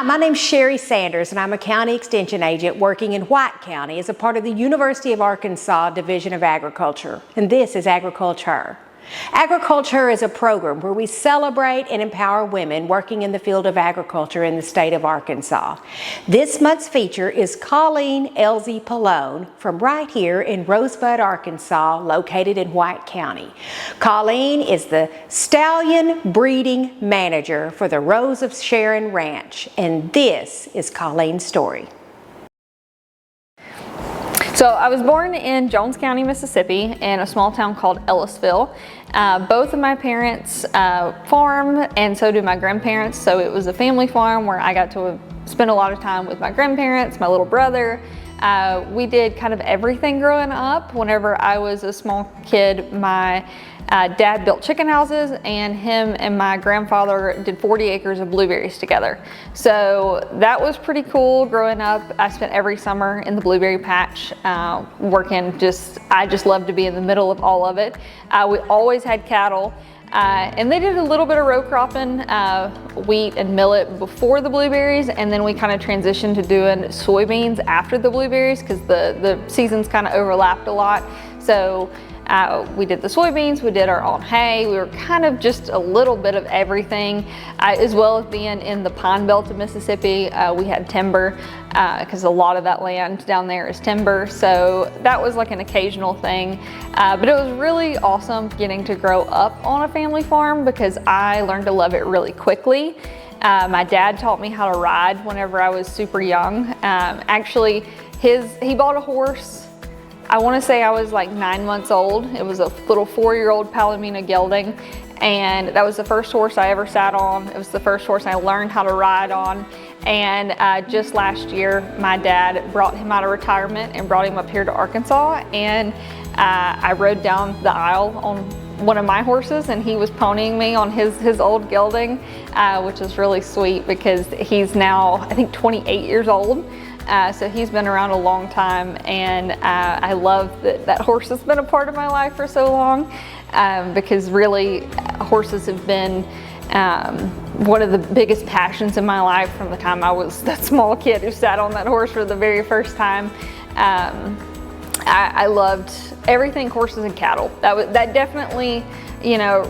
my name's Sherry Sanders, and I'm a county extension agent working in White County as a part of the University of Arkansas Division of Agriculture, and this is Agriculture. Agriculture is a program where we celebrate and empower women working in the field of agriculture in the state of Arkansas. This month's feature is Colleen Ellzey Pallone from right here in Rosebud, Arkansas, located in White County. Colleen is the stallion breeding manager for the Rose of Sharon Ranch, and this is Colleen's story. So I was born in Jones County, Mississippi, in a small town called Ellisville. Both of my parents farm, and so do my grandparents. So it was a family farm where I got to spend a lot of time with my grandparents, my little brother. We did kind of everything growing up. Whenever I was a small kid, my dad built chicken houses, and him and my grandfather did 40 acres of blueberries together. So that was pretty cool growing up. I spent every summer in the blueberry patch working. I just loved to be in the middle of all of it. We always had cattle. And they did a little bit of row cropping, wheat and millet before the blueberries, and then we kind of transitioned to doing soybeans after the blueberries because the seasons kind of overlapped a lot. So we did the soybeans, we did our own hay, we were kind of just a little bit of everything, as well as being in the pine belt of Mississippi. We had timber because a lot of that land down there is timber, so that was like an occasional thing. But it was really awesome getting to grow up on a family farm because I learned to love it really quickly. My dad taught me how to ride whenever I was super young. Actually, he bought a horse. I want to say I was like 9 months old. It was a little 4-year-old Pallone gelding, and that was the first horse I ever sat on. It was the first horse I learned how to ride on. And just last year, my dad brought him out of retirement and brought him up here to Arkansas, and I rode down the aisle on one of my horses, and he was ponying me on his old gelding, which is really sweet because he's now, I think, 28 years old. So he's been around a long time, and I love that horse has been a part of my life for so long because really horses have been one of the biggest passions in my life from the time I was that small kid who sat on that horse for the very first time. I loved everything horses and cattle. That definitely,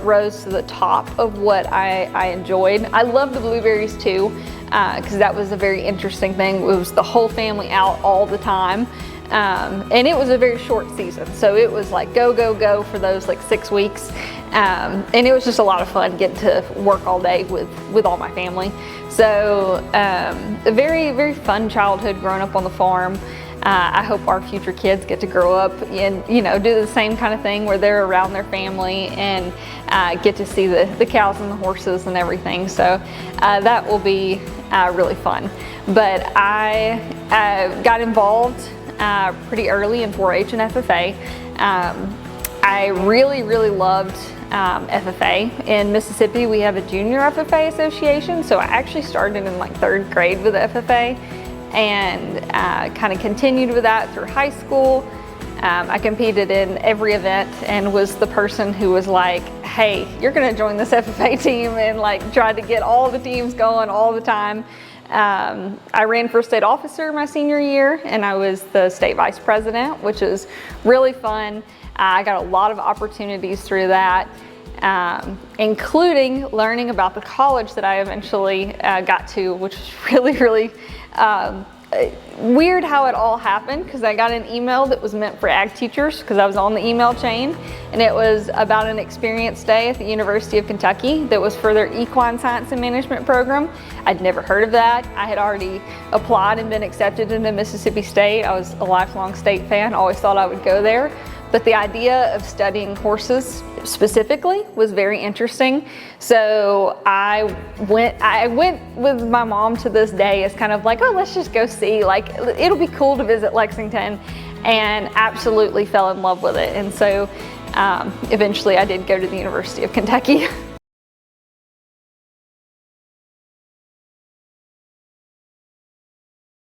rose to the top of what I enjoyed. I love the blueberries too, because that was a very interesting thing. It was the whole family out all the time, and it was a very short season, so it was like go go go for those like 6 weeks, and it was just a lot of fun getting to work all day with all my family. So a very, very fun childhood growing up on the farm. I hope our future kids get to grow up and do the same kind of thing where they're around their family and get to see the cows and the horses and everything. So that will be really fun. But I got involved pretty early in 4-H and FFA. I really, really loved FFA. In Mississippi, we have a junior FFA association, so I actually started in like 3rd grade with FFA. And kind of continued with that through high school. I competed in every event and was the person who was like, hey, you're gonna join this FFA team, and like tried to get all the teams going all the time. I ran for state officer my senior year, and I was the state vice president, which is really fun. I got a lot of opportunities through that, including learning about the college that I eventually got to, which was really, really weird how it all happened, because I got an email that was meant for ag teachers because I was on the email chain, and it was about an experience day at the University of Kentucky that was for their equine science and management program. I'd never heard of that. I had already applied and been accepted into Mississippi State. I was a lifelong state fan, always thought I would go there. But the idea of studying horses specifically was very interesting. So I went with my mom to this day as kind of like, oh, let's just go see, like, it'll be cool to visit Lexington, and absolutely fell in love with it. And so eventually I did go to the University of Kentucky.